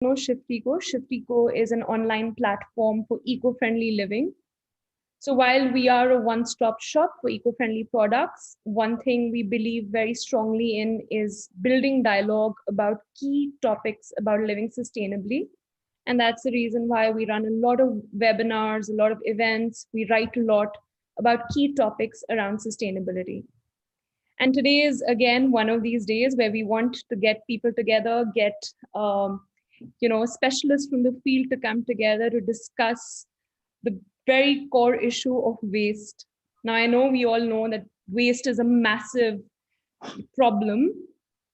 know Shiftico. Shiftico is an online platform for eco-friendly living. So while we are a one-stop shop for eco-friendly products, one thing we believe very strongly in is building dialogue about key topics about living sustainably. And that's the reason why we run a lot of webinars, a lot of events. We write a lot about key topics around sustainability. And today is again one of these days where we want to get people together, get specialists from the field to come together to discuss the very core issue of waste. Now, I know we all know that waste is a massive problem.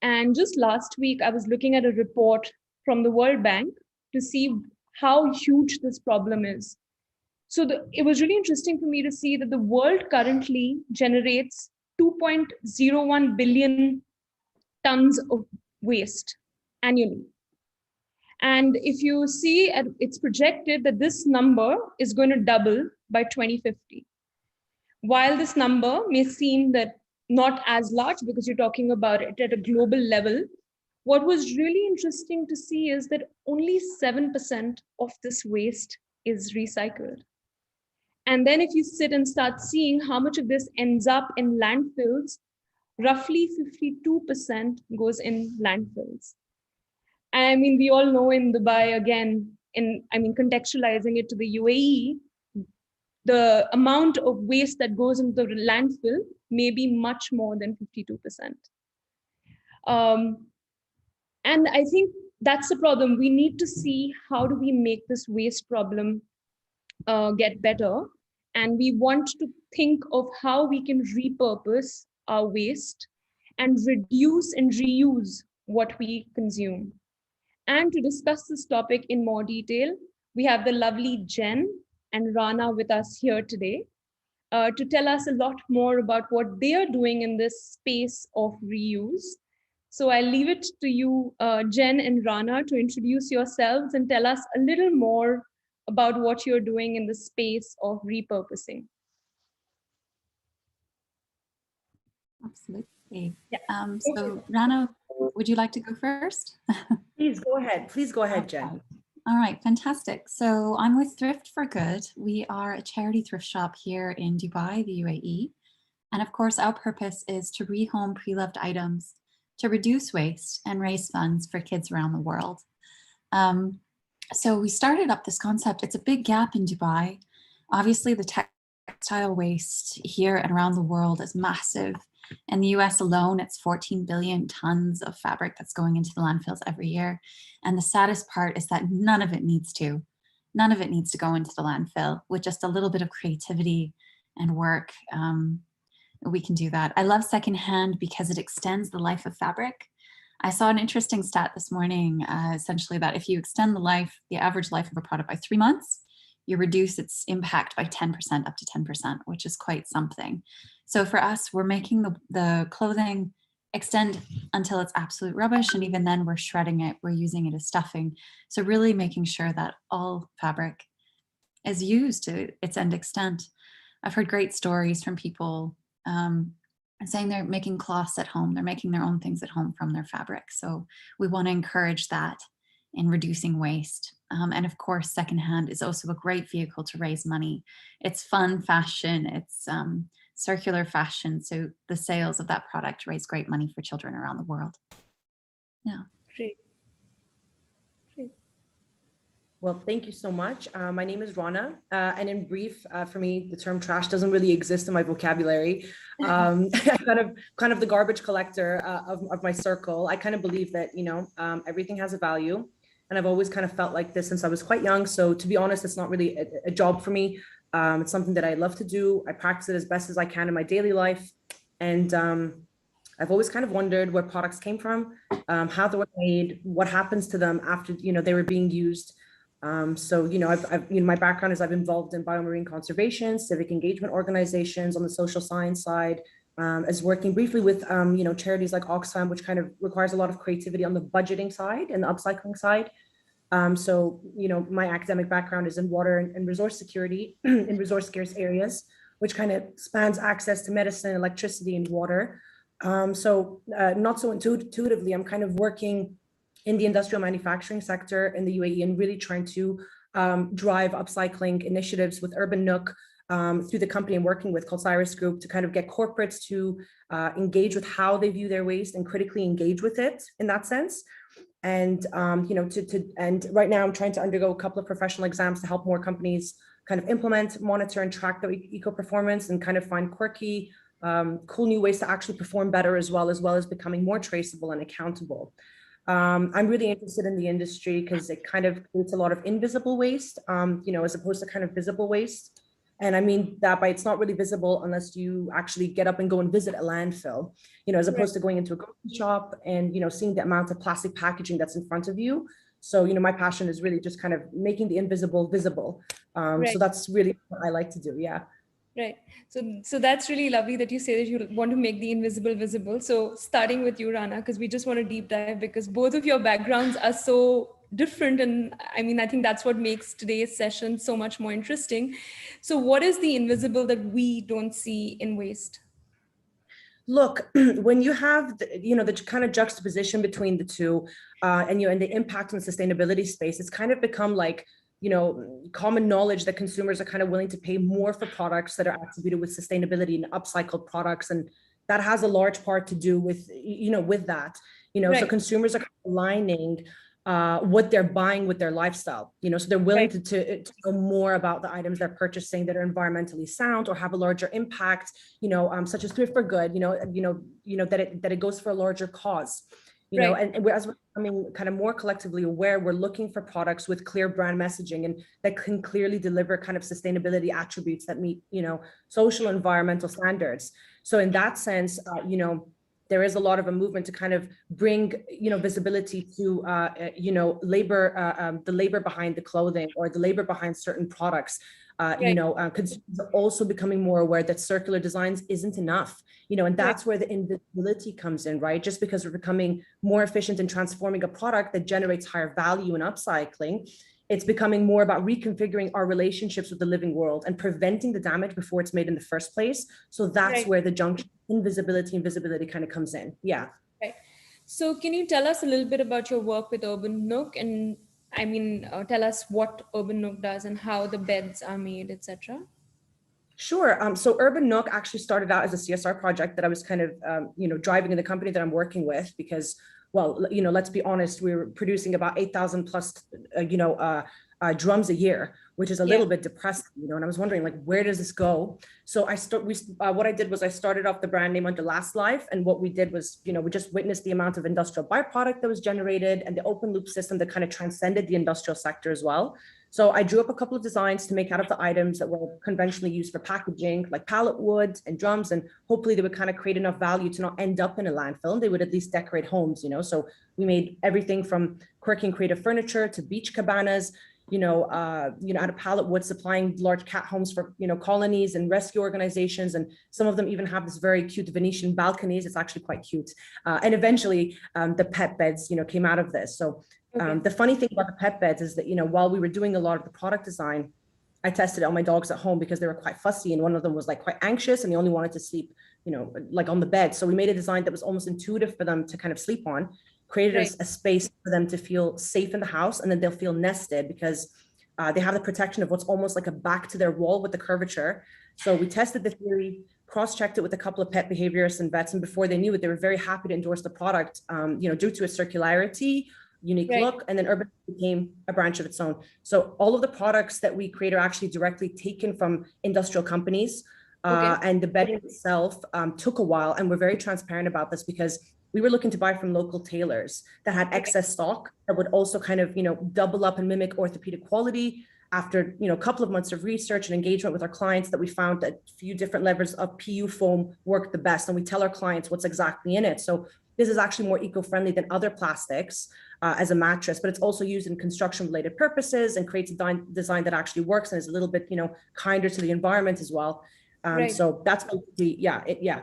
And just last week, I was looking at a report from the World Bank to see how huge this problem is. So it was really interesting for me to see that the world currently generates 2.01 billion tons of waste annually. And if you see, it's projected that this number is going to double by 2050. While this number may seem that not as large because you're talking about it at a global level, what was really interesting to see is that only 7% of this waste is recycled. And then if you sit and start seeing how much of this ends up in landfills, roughly 52% goes in landfills. And I mean, we all know in Dubai, again, contextualizing it to the UAE, the amount of waste that goes into the landfill may be much more than 52%. And I think that's the problem. We need to see how do we make this waste problem get better. And we want to think of how we can repurpose our waste and reduce and reuse what we consume. And to discuss this topic in more detail, we have the lovely Jen and Rana with us here today to tell us a lot more about what they are doing in this space of reuse. So I'll leave it to you, Jen and Rana, to introduce yourselves and tell us a little more about what you're doing in the space of repurposing. Absolutely. Yeah. So Rana, would you like to go first? Please go ahead. Please go ahead, Jen. Okay. All right, fantastic. So I'm with Thrift for Good. We are a charity thrift shop here in Dubai, the UAE. And of course, our purpose is to rehome pre-loved items to reduce waste and raise funds for kids around the world. So we started up this concept. It's a big gap in Dubai. Obviously, the textile waste here and around the world is massive. In the US alone, it's 14 billion tons of fabric that's going into the landfills every year. And the saddest part is that none of it needs to. None of it needs to go into the landfill. With just a little bit of creativity and work, we can do that. I love secondhand because it extends the life of fabric. I saw an interesting stat this morning, essentially that if you extend the average life of a product by 3 months, you reduce its impact by 10%, up to 10%, which is quite something. So for us, we're making the clothing extend until it's absolute rubbish. And even then we're shredding it, we're using it as stuffing. So really making sure that all fabric is used to its end extent. I've heard great stories from people saying they're making cloths at home, they're making their own things at home from their fabric. So we want to encourage that in reducing waste. And of course, secondhand is also a great vehicle to raise money. It's fun fashion, it's circular fashion. So the sales of that product raise great money for children around the world. Yeah. Great. Well, thank you so much. My name is Rana, and in brief, for me, the term trash doesn't really exist in my vocabulary. kind of the garbage collector of my circle. I kind of believe that, everything has a value, and I've always kind of felt like this since I was quite young. So to be honest, it's not really a job for me. It's something that I love to do. I practice it as best as I can in my daily life, and I've always kind of wondered where products came from, how they were made, what happens to them after they were being used. So, my background is I've involved in biomarine conservation, civic engagement organizations on the social science side, as working briefly with, charities like Oxfam, which kind of requires a lot of creativity on the budgeting side and the upcycling side. So, my academic background is in water and resource security in resource scarce areas, which kind of spans access to medicine, electricity, and water. So not so intuitively, I'm kind of working in the industrial manufacturing sector in the UAE and really trying to drive upcycling initiatives with Urban Nook through the company I'm working with called Cyrus Group to kind of get corporates to engage with how they view their waste and critically engage with it in that sense. And and right now I'm trying to undergo a couple of professional exams to help more companies kind of implement, monitor, and track their eco performance and kind of find quirky, cool new ways to actually perform better as well as becoming more traceable and accountable. I'm really interested in the industry because it kind of creates a lot of invisible waste, as opposed to kind of visible waste. And I mean that by it's not really visible unless you actually get up and go and visit a landfill, as opposed to going into a grocery shop and, seeing the amount of plastic packaging that's in front of you. So, my passion is really just kind of making the invisible visible. So that's really what I like to do. Yeah. Right. So that's really lovely that you say that you want to make the invisible visible. So starting with you, Rana, because we just want to deep dive because both of your backgrounds are so different. And I mean, I think that's what makes today's session so much more interesting. So what is the invisible that we don't see in waste? Look, when you have the kind of juxtaposition between the two, and the impact on the sustainability space, it's kind of become like common knowledge that consumers are kind of willing to pay more for products that are attributed with sustainability and upcycled products, and that has a large part to do with with that. So consumers are kind of aligning what they're buying with their lifestyle, so they're willing to know more about the items they're purchasing that are environmentally sound or have a larger impact, such as thrift for good, that it goes for a larger cause, and as we're becoming kind of more collectively aware, we're looking for products with clear brand messaging and that can clearly deliver kind of sustainability attributes that meet, social environmental standards. So in that sense, there is a lot of a movement to kind of bring, visibility to, labor, the labor behind the clothing or the labor behind certain products. Consumers are also becoming more aware that circular designs isn't enough, and that's where the invisibility comes in, right? Just because we're becoming more efficient in transforming a product that generates higher value in upcycling, it's becoming more about reconfiguring our relationships with the living world and preventing the damage before it's made in the first place. So that's where the junction invisibility and visibility kind of comes in. Yeah. Right. So can you tell us a little bit about your work with Urban Nook, and I mean, tell us what Urban Nook does and how the beds are made, etc. Sure. So Urban Nook actually started out as a CSR project that I was kind of, driving in the company that I'm working with because, well, let's be honest, we were producing about 8,000 plus, drums a year, which is a little bit depressing, and I was wondering, like, where does this go? So what I did was I started off the brand name under Last Life. And what we did was, we just witnessed the amount of industrial byproduct that was generated and the open loop system that kind of transcended the industrial sector as well. So I drew up a couple of designs to make out of the items that were conventionally used for packaging, like pallet wood and drums, and hopefully they would kind of create enough value to not end up in a landfill. And they would at least decorate homes, So we made everything from quirky and creative furniture to beach cabanas, out of pallet wood, supplying large cat homes for, colonies and rescue organizations. And some of them even have this very cute Venetian balconies. It's actually quite cute. And eventually the pet beds, came out of this. So the funny thing about the pet beds is that, while we were doing a lot of the product design, I tested it on my dogs at home because they were quite fussy. And one of them was like quite anxious and he only wanted to sleep, like on the bed. So we made a design that was almost intuitive for them to kind of sleep on, created a space for them to feel safe in the house. And then they'll feel nested because they have the protection of what's almost like a back to their wall with the curvature. So we tested the theory, cross-checked it with a couple of pet behaviorists and vets. And before they knew it, they were very happy to endorse the product, due to its circularity, unique look, and then Urban became a branch of its own. So all of the products that we create are actually directly taken from industrial companies. And the bedding itself took a while, and we're very transparent about this because we were looking to buy from local tailors that had excess stock that would also kind of, double up and mimic orthopedic quality. After, a couple of months of research and engagement with our clients, that we found that a few different levels of PU foam worked the best. And we tell our clients what's exactly in it. So this is actually more eco-friendly than other plastics as a mattress, but it's also used in construction-related purposes and creates a design that actually works and is a little bit, kinder to the environment as well. So that's basically,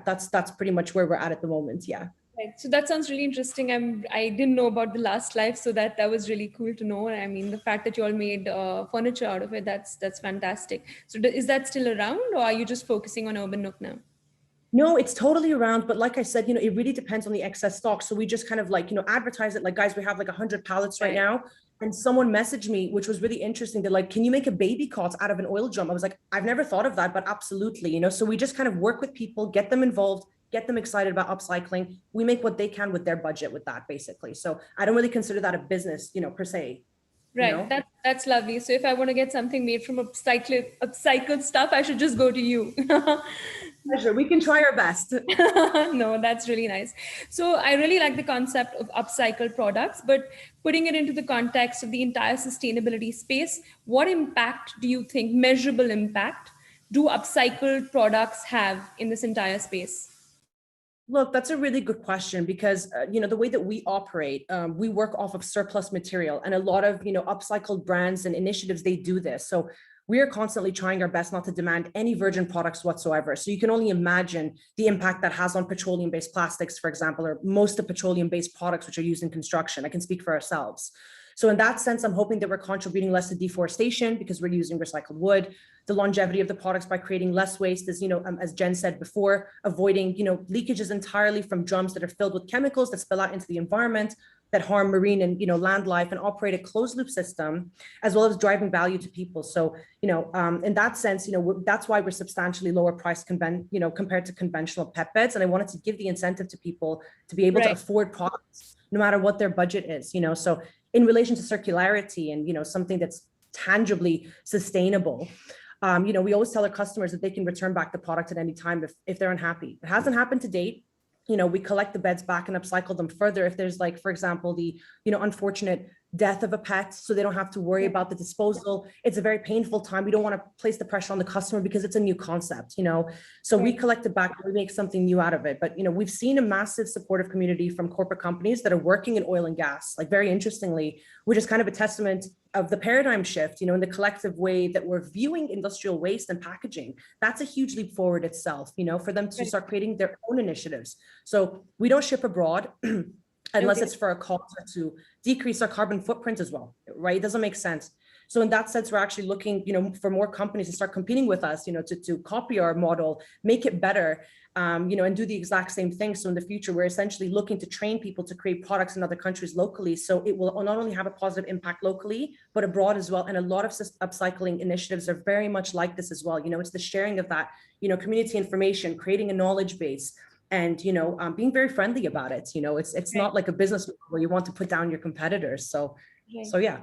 that's pretty much where we're at the moment. Yeah. Right. So that sounds really interesting. I didn't know about the Last Life, so that was really cool to know. I mean, the fact that you all made furniture out of it, that's fantastic. So is that still around, or are you just focusing on Urban Nook now? No, it's totally around, but like I said, it really depends on the excess stock. So we just kind of like, advertise it like, guys, we have like 100 pallets right now. And someone messaged me, which was really interesting. They're like, can you make a baby cot out of an oil drum? I was like, I've never thought of that, but absolutely, so we just kind of work with people, get them involved, get them excited about upcycling. We make what they can with their budget with that, basically. So I don't really consider that a business, per se. Right. That's lovely. So if I want to get something made from upcycled stuff, I should just go to you. Pleasure. We can try our best. No, that's really nice. So I really like the concept of upcycled products, but putting it into the context of the entire sustainability space, what impact do you think, measurable impact, do upcycled products have in this entire space? Look, that's a really good question because, the way that we operate, we work off of surplus material, and a lot of, upcycled brands and initiatives, they do this. So we are constantly trying our best not to demand any virgin products whatsoever. So you can only imagine the impact that has on petroleum-based plastics, for example, or most of petroleum-based products which are used in construction. I can speak for ourselves. So in that sense, I'm hoping that we're contributing less to deforestation because we're using recycled wood, the longevity of the products by creating less waste, as Jen said before, avoiding, leakages entirely from drums that are filled with chemicals that spill out into the environment, that harm marine and, land life, and operate a closed loop system, as well as driving value to people. So, in that sense, that's why we're substantially lower priced, compared to conventional pet beds. And I wanted to give the incentive to people to be able to afford products, no matter what their budget is, so in relation to circularity and, something that's tangibly sustainable, we always tell our customers that they can return back the product at any time if they're unhappy. It hasn't happened to date. We collect the beds back and upcycle them further if there's, like, for example, the, unfortunate death of a pet, so they don't have to worry about the disposal. It's a very painful time. We don't want to place the pressure on the customer because it's a new concept, so we collect it back and we make something new out of it. But, we've seen a massive supportive community from corporate companies that are working in oil and gas, like, very interestingly, which is kind of a testament of the paradigm shift, in the collective way that we're viewing industrial waste and packaging. That's a huge leap forward itself, for them to start creating their own initiatives. So we don't ship abroad unless it's for a cause to decrease our carbon footprint as well, right? It doesn't make sense. So in that sense, we're actually looking, for more companies to start competing with us, to copy our model, make it better, and do the exact same thing. So in the future, we're essentially looking to train people to create products in other countries locally. So it will not only have a positive impact locally, but abroad as well. And a lot of upcycling initiatives are very much like this as well. It's the sharing of that, community information, creating a knowledge base, and, being very friendly about it. It's not like a business where you want to put down your competitors. So yeah.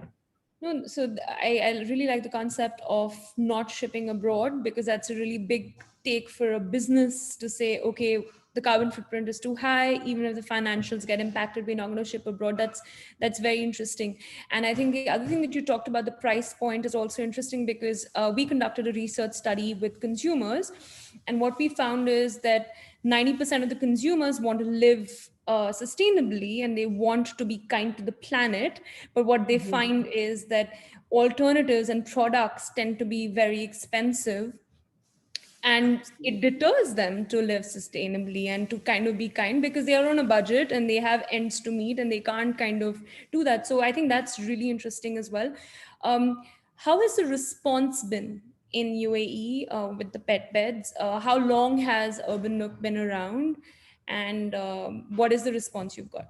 No, so I really like the concept of not shipping abroad, because that's a really big take for a business to say, okay, the carbon footprint is too high, even if the financials get impacted, we're not going to ship abroad. That's very interesting. And I think the other thing that you talked about, the price point, is also interesting because we conducted a research study with consumers, and what we found is that 90% of the consumers want to live sustainably, and they want to be kind to the planet. But what they find is that alternatives and products tend to be very expensive, and it deters them to live sustainably and to kind of be kind, because they are on a budget and they have ends to meet and they can't kind of do that. So I think that's really interesting as well. How has the response been in UAE with the pet beds? How long has Urban Nook been around, and what is the response you've got?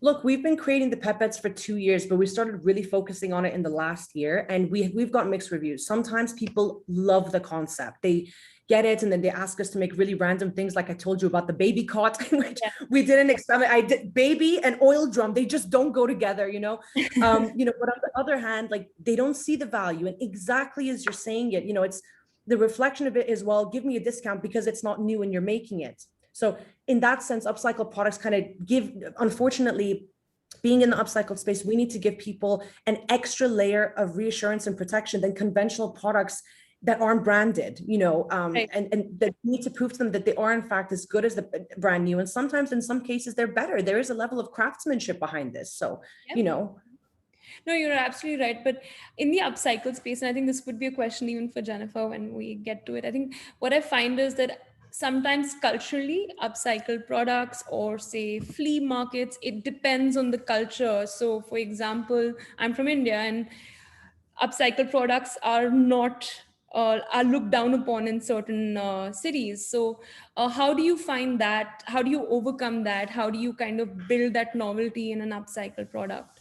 Look, we've been creating the pet beds for 2 years, but we started really focusing on it in the last year, and we've got mixed reviews. Sometimes people love the concept. They get it, and then they ask us to make really random things, like I told you about the baby cot, which we didn't expect. I did baby and oil drum, they just don't go together, but on the other hand, like, they don't see the value. And exactly as you're saying it, it's the reflection of it as well. Give me a discount because it's not new and you're making it. So in that sense, upcycled products kind of give, unfortunately, being in the upcycled space, we need to give people an extra layer of reassurance and protection than conventional products that aren't branded, and that need to prove to them that they are in fact as good as the brand new. And sometimes in some cases, they're better. There is a level of craftsmanship behind this. So, No, you're absolutely right. But in the upcycle space, and I think this would be a question even for Jennifer when we get to it, I think what I find is that sometimes culturally, upcycled products, or say flea markets, it depends on the culture. So for example, I'm from India, and upcycled products are not are looked down upon in certain cities. So how do you find that? How do you overcome that? How do you kind of build that novelty in an upcycle product?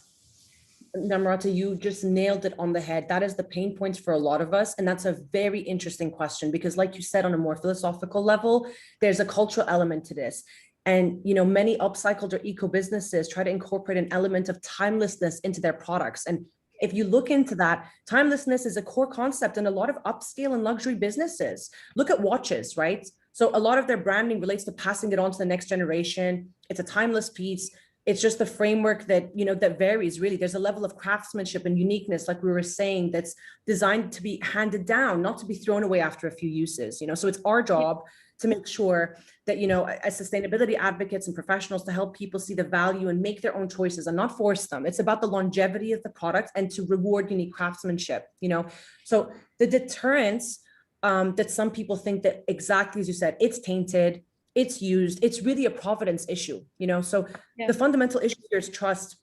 Namrata, you just nailed it on the head. That is the pain points for a lot of us. And that's a very interesting question because, like you said, on a more philosophical level, there's a cultural element to this. And, many upcycled or eco businesses try to incorporate an element of timelessness into their products. And if you look into that, timelessness is a core concept in a lot of upscale and luxury businesses. Look at watches, right? So a lot of their branding relates to passing it on to the next generation. It's a timeless piece. It's just the framework that, that varies really. There's a level of craftsmanship and uniqueness, like we were saying, that's designed to be handed down, not to be thrown away after a few uses, So it's our job to make sure that, as sustainability advocates and professionals, to help people see the value and make their own choices and not force them. It's about the longevity of the product and to reward unique craftsmanship, So the deterrence that some people think that, exactly as you said, it's tainted, it's used, it's really a providence issue, So Yeah. the fundamental issue here is trust.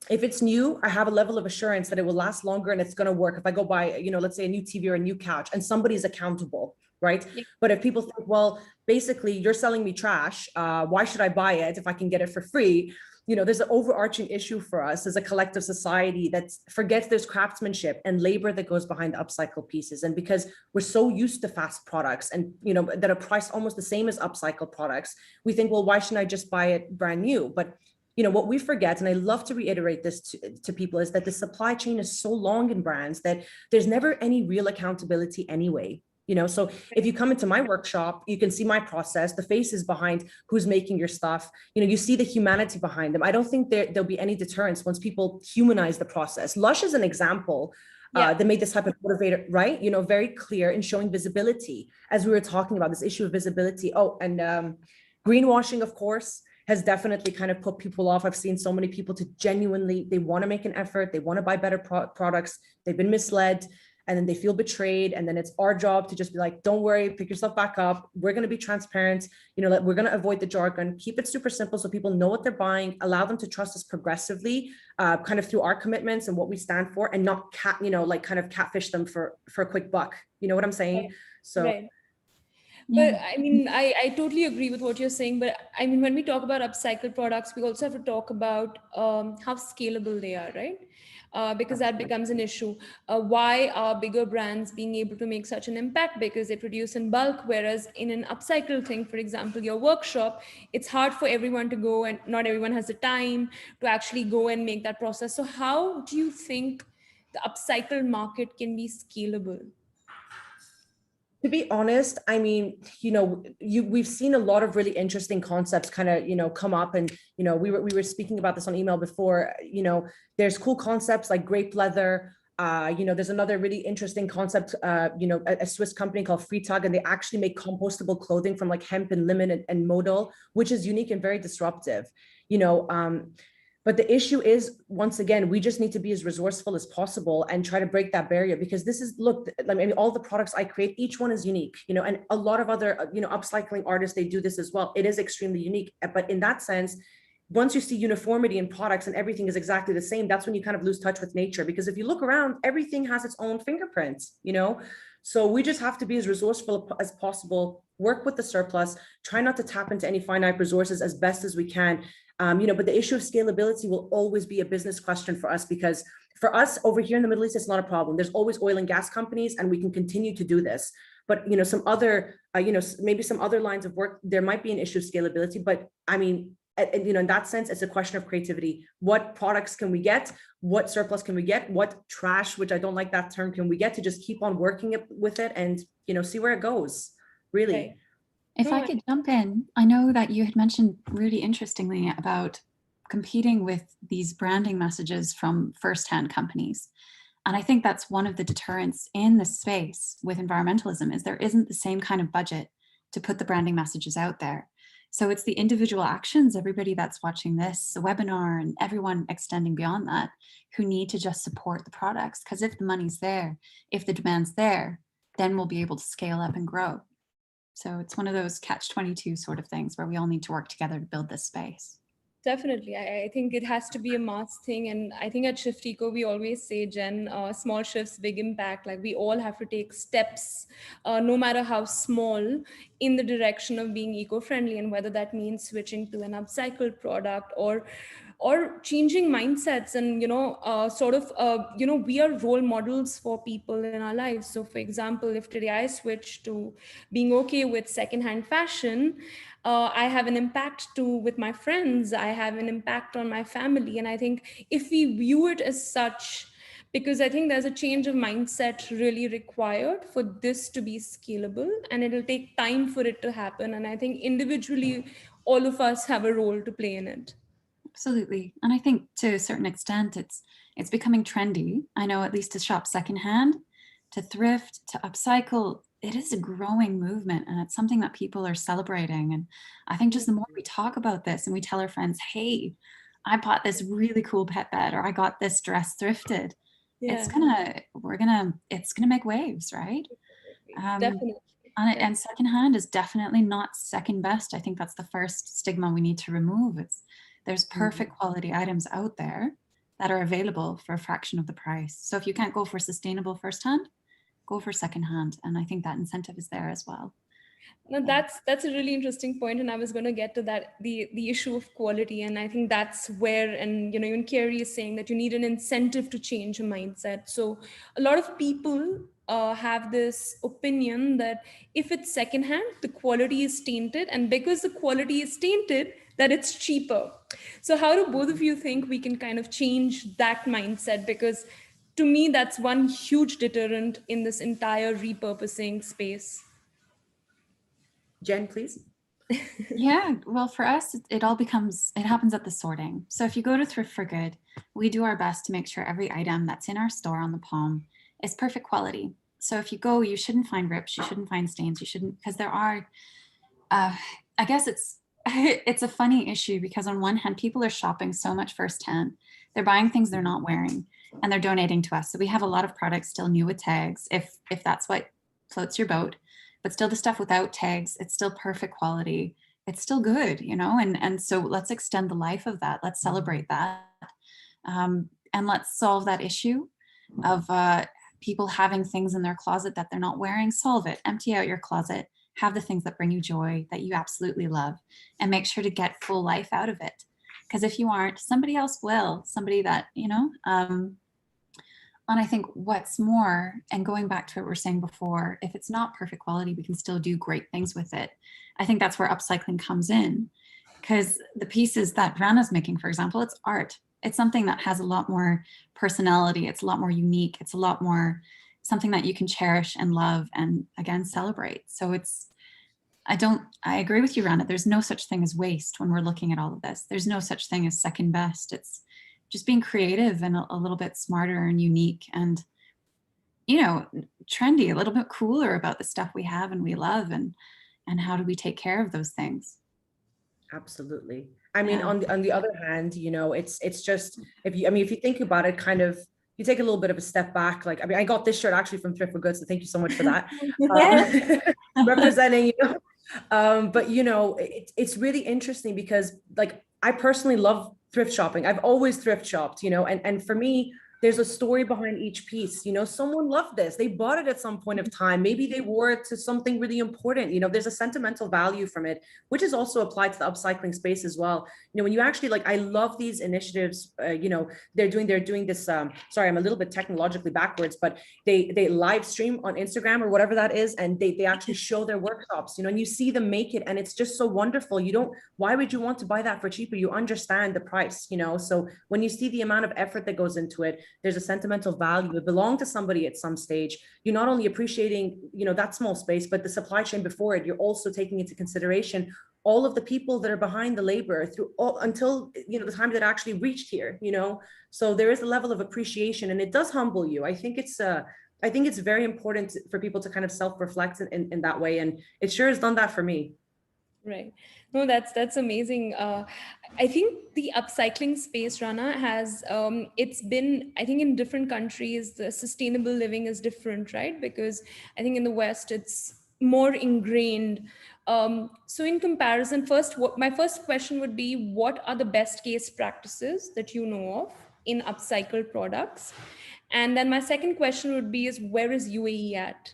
If it's new, I have a level of assurance that it will last longer and it's going to work. If I go buy, let's say a new TV or a new couch, and somebody's accountable, right? Yeah. But if people think, well, basically you're selling me trash, why should I buy it if I can get it for free? There's an overarching issue for us as a collective society that forgets there's craftsmanship and labor that goes behind the upcycle pieces. And because we're so used to fast products and, that are priced almost the same as upcycle products, we think, well, why shouldn't I just buy it brand new? But what we forget, and I love to reiterate this to people, is that the supply chain is so long in brands that there's never any real accountability anyway. So if you come into my workshop, you can see my process, the faces behind who's making your stuff, you see the humanity behind them. I don't think there'll be any deterrence once people humanize the process. Lush is an example that made this type of motivator, right? Very clear in showing visibility, as we were talking about this issue of visibility. Oh, and greenwashing, of course, has definitely kind of put people off. I've seen so many people to genuinely, they want to make an effort, they want to buy better products, they've been misled, and then they feel betrayed. And then it's our job to just be like, don't worry, pick yourself back up. We're going to be transparent. We're going to avoid the jargon, keep it super simple so people know what they're buying, allow them to trust us progressively, kind of through our commitments and what we stand for, and not kind of catfish them for a quick buck. You know what I'm saying? Right. So. Right. But I mean, I totally agree with what you're saying. But I mean, when we talk about upcycled products, we also have to talk about how scalable they are, right? Because that becomes an issue. Why are bigger brands being able to make such an impact? Because they produce in bulk, whereas in an upcycle thing, for example, your workshop, it's hard for everyone to go, and not everyone has the time to actually go and make that process. So how do you think the upcycle market can be scalable? To be honest, I mean, we've seen a lot of really interesting concepts kind of, come up, and, we were speaking about this on email before, there's cool concepts like grape leather. There's another really interesting concept, a Swiss company called Freetag, and they actually make compostable clothing from like hemp and lemon and modal, which is unique and very disruptive, but the issue is, once again, we just need to be as resourceful as possible and try to break that barrier, because this is, look, I mean, all the products I create, each one is unique, and a lot of other, upcycling artists, they do this as well. It is extremely unique. But in that sense, once you see uniformity in products and everything is exactly the same, that's when you kind of lose touch with nature. Because if you look around, everything has its own fingerprints, So we just have to be as resourceful as possible, work with the surplus, try not to tap into any finite resources as best as we can. But the issue of scalability will always be a business question for us, because for us over here in the Middle East, it's not a problem. There's always oil and gas companies, and we can continue to do this. But, some other, maybe some other lines of work, there might be an issue of scalability. But I mean, in that sense, it's a question of creativity. What products can we get? What surplus can we get? What trash, which I don't like that term, can we get to just keep on working with it and, see where it goes, really. Right. If I could jump in, I know that you had mentioned really interestingly about competing with these branding messages from first-hand companies. And I think that's one of the deterrents in this space with environmentalism, is there isn't the same kind of budget to put the branding messages out there. So it's the individual actions, everybody that's watching this webinar and everyone extending beyond that, who need to just support the products. Because if the money's there, if the demand's there, then we'll be able to scale up and grow. So it's one of those catch-22 sort of things where we all need to work together to build this space. Definitely. I think it has to be a mass thing. And I think at Shift Eco, we always say, Jen, small shifts, big impact. Like we all have to take steps, no matter how small, in the direction of being eco-friendly. And whether that means switching to an upcycled product or changing mindsets and, we are role models for people in our lives. So for example, if today I switch to being okay with secondhand fashion, I have an impact too with my friends. I have an impact on my family. And I think if we view it as such, because I think there's a change of mindset really required for this to be scalable, and it'll take time for it to happen. And I think individually, all of us have a role to play in it. Absolutely. And I think to a certain extent it's becoming trendy. I know, at least to shop secondhand, to thrift, to upcycle, it is a growing movement, and it's something that people are celebrating. And I think just the more we talk about this and we tell our friends, hey, I bought this really cool pet bed, or I got this dress thrifted, Yeah, it's gonna make waves, right? Um, definitely. and secondhand is definitely not second best. I think that's the first stigma we need to remove. There's perfect quality items out there that are available for a fraction of the price. So if you can't go for sustainable firsthand, go for secondhand. And I think that incentive is there as well. No, Yeah. that's a really interesting point, and I was going to get to that, the issue of quality. And I think that's where, and even Carrie is saying that you need an incentive to change a mindset. So a lot of people have this opinion that if it's secondhand, the quality is tainted, and because the quality is tainted, that it's cheaper. So how do both of you think we can kind of change that mindset? Because to me, that's one huge deterrent in this entire repurposing space. Jen, please. Yeah, well, for us, it happens at the sorting. So if you go to Thrift for Good, we do our best to make sure every item that's in our store on the palm is perfect quality. So if you go, you shouldn't find rips, you shouldn't find stains, you shouldn't, because there are, I guess it's, it's a funny issue, because on one hand, people are shopping so much firsthand. They're buying things they're not wearing and they're donating to us. So we have a lot of products still new with tags, if that's what floats your boat, but still the stuff without tags, it's still perfect quality. It's still good, and so let's extend the life of that. Let's celebrate that. And let's solve that issue of people having things in their closet that they're not wearing. Solve it. Empty out your closet. Have the things that bring you joy, that you absolutely love, and make sure to get full life out of it. Because if you aren't, somebody else will. Somebody that, and I think what's more, and going back to what we were saying before, if it's not perfect quality, we can still do great things with it. I think that's where upcycling comes in, because the pieces that Rana's making, for example, it's art. It's something that has a lot more personality. It's a lot more unique. It's a lot more something that you can cherish and love and, again, celebrate. So I agree with you, Rana. There's no such thing as waste when we're looking at all of this. There's no such thing as second best. It's just being creative and a little bit smarter and unique and, trendy, a little bit cooler about the stuff we have and we love, and how do we take care of those things. Absolutely. I mean, Yeah. on the other hand, it's just, if you think about it, kind of, you take a little bit of a step back. Like, I mean, I got this shirt actually from Thrift for Good, so thank you so much for that. Representing, but it's really interesting because, like, I personally love thrift shopping. I've always thrift shopped, and for me, there's a story behind each piece. Someone loved this. They bought it at some point of time. Maybe they wore it to something really important. There's a sentimental value from it, which is also applied to the upcycling space as well. When you actually, like, I love these initiatives. They're doing this. Sorry, I'm a little bit technologically backwards, but they live stream on Instagram or whatever that is, and they actually show their workshops. And you see them make it, and it's just so wonderful. Why would you want to buy that for cheaper? You understand the price. So when you see the amount of effort that goes into it, there's a sentimental value. It belonged to somebody at some stage. You're not only appreciating, that small space, but the supply chain before it. You're also taking into consideration all of the people that are behind the labor until the time that actually reached here. So there is a level of appreciation, and it does humble you. I think it's very important for people to kind of self-reflect in that way, and it sure has done that for me. Right. No, that's amazing. I think the upcycling space, Rana, has it's been, I think, in different countries, the sustainable living is different, right? Because I think in the West, it's more ingrained. So in comparison, my first question would be, what are the best case practices that you know of in upcycled products? And then my second question would be is, where is UAE at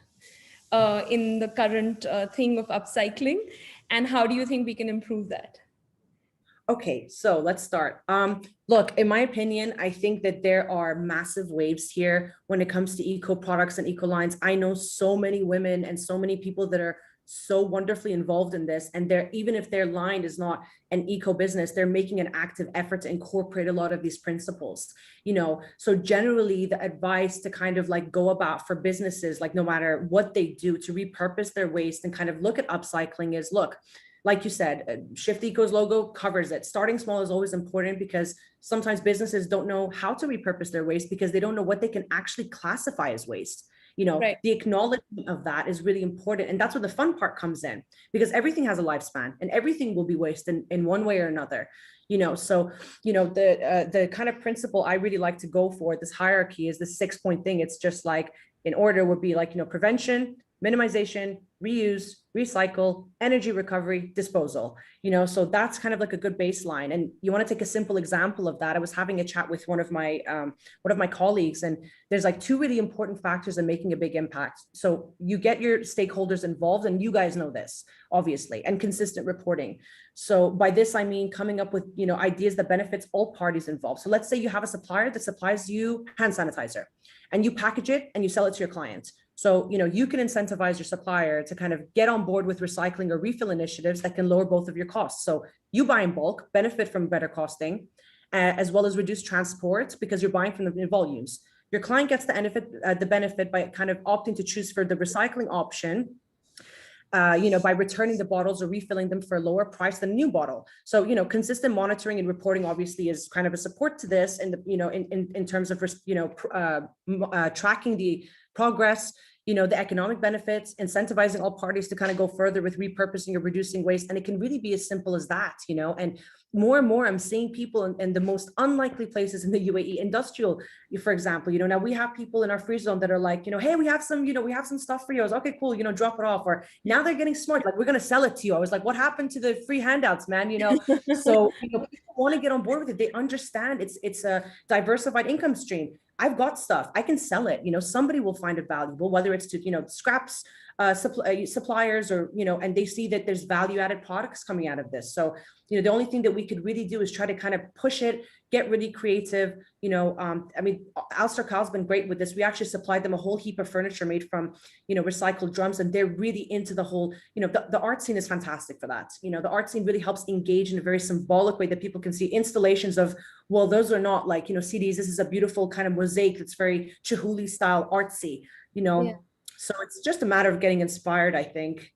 in the current thing of upcycling? And how do you think we can improve that? Okay, so let's start. Look, in my opinion, I think that there are massive waves here when it comes to eco products and eco lines. I know so many women and so many people that are so wonderfully involved in this, and they're, even if their line is not an eco business, they're making an active effort to incorporate a lot of these principles. So generally the advice to kind of like go about for businesses, like no matter what they do to repurpose their waste and kind of look at upcycling is, look, like you said, Shift Eco's logo covers it. Starting small is always important because sometimes businesses don't know how to repurpose their waste because they don't know what they can actually classify as waste. Right. The acknowledgement of that is really important. And that's where the fun part comes in, because everything has a lifespan and everything will be waste in one way or another. The kind of principle I really like to go for, this hierarchy, is the 6-point thing. It's just like, in order would be like, prevention, minimization, reuse, recycle, energy recovery, disposal. So that's kind of like a good baseline. And you want to take a simple example of that. I was having a chat with one of my colleagues, and there's like 2 really important factors in making a big impact. So you get your stakeholders involved, and you guys know this, obviously, and consistent reporting. So by this, I mean coming up with, ideas that benefits all parties involved. So let's say you have a supplier that supplies you hand sanitizer, and you package it and you sell it to your client. So, you can incentivize your supplier to kind of get on board with recycling or refill initiatives that can lower both of your costs. So you buy in bulk, benefit from better costing, as well as reduce transport because you're buying from them in volumes. Your client gets the benefit by kind of opting to choose for the recycling option, by returning the bottles or refilling them for a lower price than a new bottle. So, consistent monitoring and reporting obviously is kind of a support to this, and in terms of tracking the progress, the economic benefits, incentivizing all parties to kind of go further with repurposing or reducing waste. And it can really be as simple as that, and more I'm seeing people in the most unlikely places in the UAE, industrial, for example. Now we have people in our free zone that are like, hey, we have some stuff for you. I was okay, cool, drop it off. Or now they're getting smart, like, we're going to sell it to you. I was like, what happened to the free handouts, man? So people want to get on board with it. They understand it's a diversified income stream. I've got stuff, I can sell it. Somebody will find it valuable, whether it's to, scraps, suppliers, or, and they see that there's value added products coming out of this. So, the only thing that we could really do is try to kind of push it, get really creative. Ulster Cal's been great with this. We actually supplied them a whole heap of furniture made from, recycled drums, and they're really into the whole, the art scene is fantastic for that. The art scene really helps engage in a very symbolic way that people can see installations of, well, those are not like, CDs. This is a beautiful kind of mosaic that's very Chihuly style artsy, Yeah. So it's just a matter of getting inspired, I think.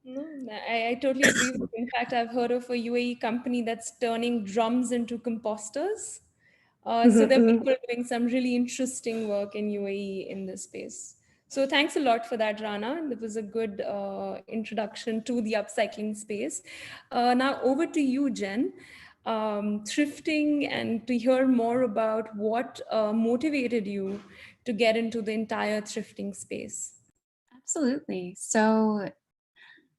No, I totally agree with you. In fact, I've heard of a UAE company that's turning drums into composters. So there are people doing some really interesting work in UAE in this space. So thanks a lot for that, Rana. That was a good introduction to the upcycling space. Now over to you, Jen. Thrifting, and to hear more about what motivated you to get into the entire thrifting space. Absolutely. So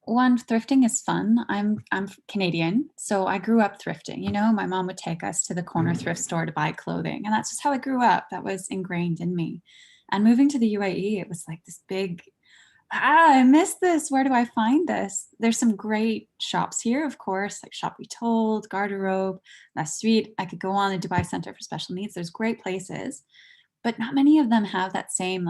one, thrifting is fun. I'm Canadian, so I grew up thrifting. My mom would take us to the corner thrift store to buy clothing, and that's just how I grew up. That was ingrained in me. And moving to the UAE, it was like this big, I miss this. Where do I find this? There's some great shops here, of course, like Shop Retold, Garderobe, La Suite. I could go on, the Dubai Center for Special Needs. There's great places, but not many of them have that same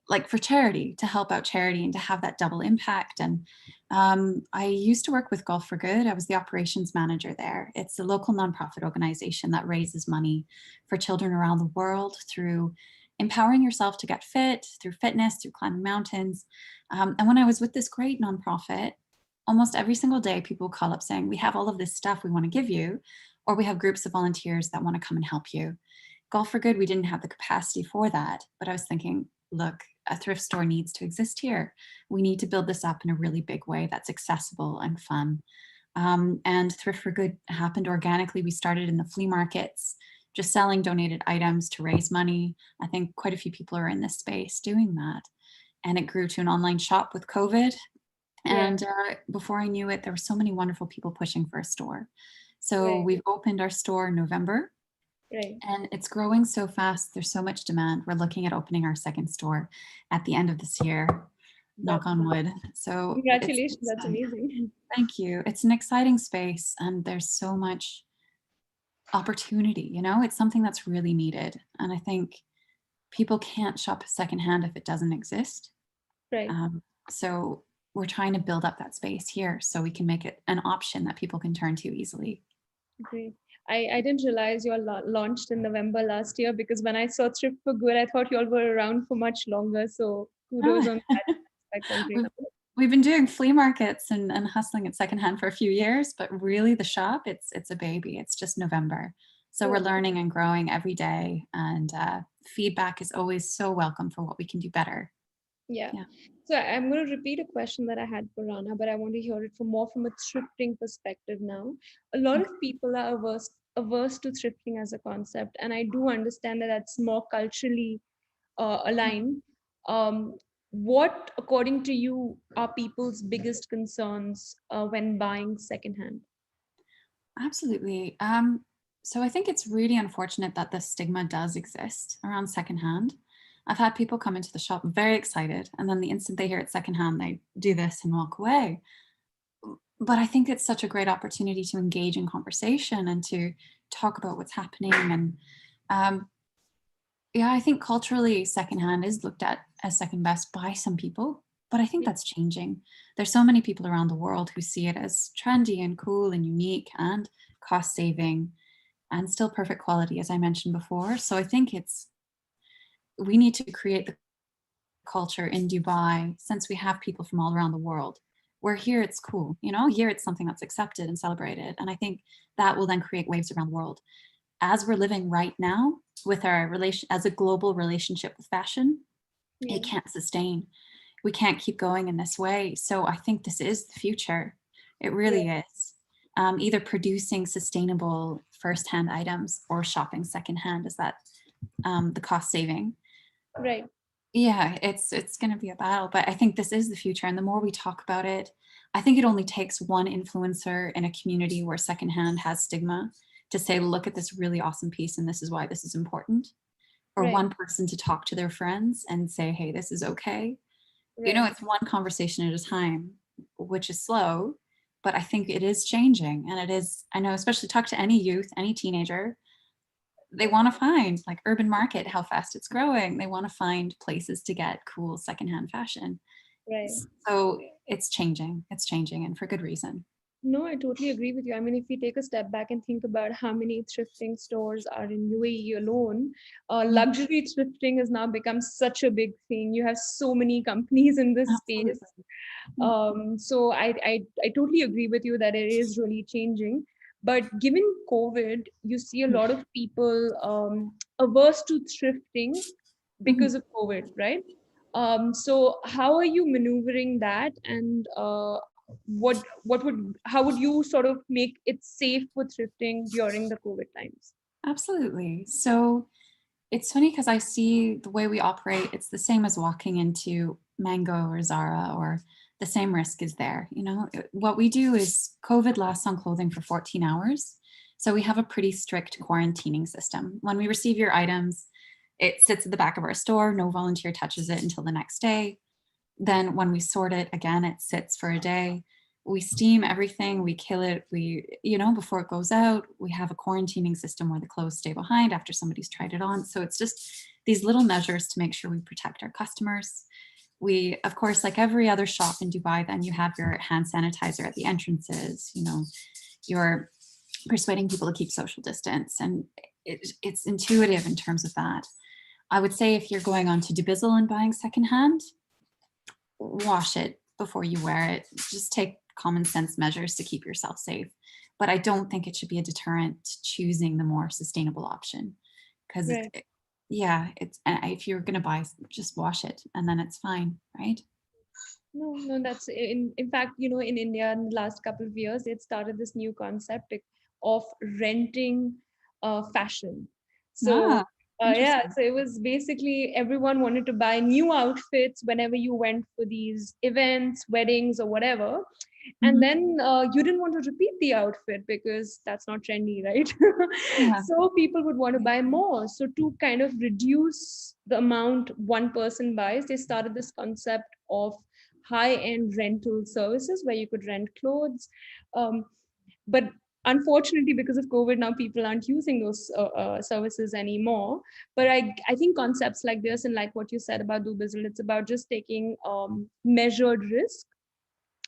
like for charity, to help out charity and to have that double impact. And I used to work with Golf for Good. I was the operations manager there. It's a local nonprofit organization that raises money for children around the world through empowering yourself to get fit, through fitness, through climbing mountains. And when I was with this great nonprofit, almost every single day people would call up saying, we have all of this stuff we want to give you, or we have groups of volunteers that want to come and help you. Golf for Good, we didn't have the capacity for that, but I was thinking, look, a thrift store needs to exist here. We need to build this up in a really big way that's accessible and fun. And Thrift for Good happened organically. We started in the flea markets, just selling donated items to raise money. I think quite a few people are in this space doing that. and it grew to an online shop with COVID. And before I knew it, there were so many wonderful people pushing for a store. So Right. we've opened our store in November, Right. and it's growing so fast. There's so much demand. We're looking at opening our second store at the end of this year, knock on wood. So Congratulations. That's fun. amazing. Thank you. It's an exciting space, and there's so much opportunity, you know, it's something that's really needed. And I think people can't shop secondhand if it doesn't exist. Right. So we're trying to build up that space here so we can make it an option that people can turn to easily. Great. I didn't realize you all launched in November last year, because when I saw Thrift for Good, I thought you all were around for much longer. So kudos on that. That's all great. We've been doing flea markets and hustling at secondhand for a few years, but really the shop, it's a baby. It's just November. So we're learning and growing every day, and feedback is always so welcome for what we can do better. Yeah. So I'm going to repeat a question that I had for Rana, but I want to hear it from a thrifting perspective now. A lot of people are averse to thrifting as a concept, and I do understand that that's more culturally aligned. What, according to you, are people's biggest concerns when buying secondhand? Absolutely. So I think it's really unfortunate that the stigma does exist around secondhand. I've had people come into the shop very excited, and then the instant they hear it's secondhand, they do this and walk away. But I think it's such a great opportunity to engage in conversation and to talk about what's happening. And yeah, I think culturally secondhand is looked at as second best by some people, but I think that's changing. There's so many people around the world who see it as trendy and cool and unique and cost saving and still perfect quality, as I mentioned before. So I think we need to create the culture in Dubai, since we have people from all around the world, where here it's cool, you know, here it's something that's accepted and celebrated. And I think that will then create waves around the world. As we're living right now with our relation as a global relationship with fashion, it can't sustain. We can't keep going in this way. So I think this is the future. It really is. Either producing sustainable first-hand items or shopping secondhand. Is that the cost saving? Right. Yeah, it's going to be a battle, but I think this is the future. And the more we talk about it, I think it only takes one influencer in a community where secondhand has stigma to say, look at this really awesome piece and this is why this is important. Or one person to talk to their friends and say, hey, this is okay. You know, it's one conversation at a time, which is slow, but I think it is changing. And it is, I know, especially talk to any youth, any teenager, they want to find like urban market, how fast it's growing. They want to find places to get cool secondhand fashion. Right. So it's changing, and for good reason. No, I totally agree with you. I mean, if we take a step back and think about how many thrifting stores are in UAE alone, luxury thrifting has now become such a big thing. You have so many companies in this space. So I totally agree with you that it is really changing. But given COVID, you see a lot of people averse to thrifting because of COVID, right? So how are you maneuvering that, and how would you sort of make it safe for thrifting during the COVID times? Absolutely. So it's funny because I see the way we operate, it's the same as walking into Mango or Zara, or the same risk is there. You know, what we do is COVID lasts on clothing for 14 hours. So we have a pretty strict quarantining system. When we receive your items, it sits at the back of our store. No volunteer touches it until the next day. Then when we sort it again, it sits for a day. We steam everything, we kill it, before it goes out. We have a quarantining system where the clothes stay behind after somebody's tried it on. So it's just these little measures to make sure we protect our customers. We, of course, like every other shop in Dubai, then you have your hand sanitizer at the entrances, you're persuading people to keep social distance. And it's intuitive in terms of that. I would say if you're going on to Dubizzle and buying secondhand, wash it before you wear it. Just take common sense measures to keep yourself safe. But I don't think it should be a deterrent to choosing the more sustainable option. Because if you're going to buy, just wash it and then it's fine, right? No, that's in fact, in India in the last couple of years, it started this new concept of renting fashion. So Yeah, Interesting. so it was basically everyone wanted to buy new outfits whenever you went for these events, weddings, or whatever. And Mhm. then you didn't want to repeat the outfit because that's not trendy, right? Yeah. So people would want to buy more. So to kind of reduce the amount one person buys, they started this concept of high-end rental services where you could rent clothes. Um, but unfortunately, because of COVID, now people aren't using those services anymore. But I think concepts like this, and like what you said about Do Bizzle, it's about just taking measured risk.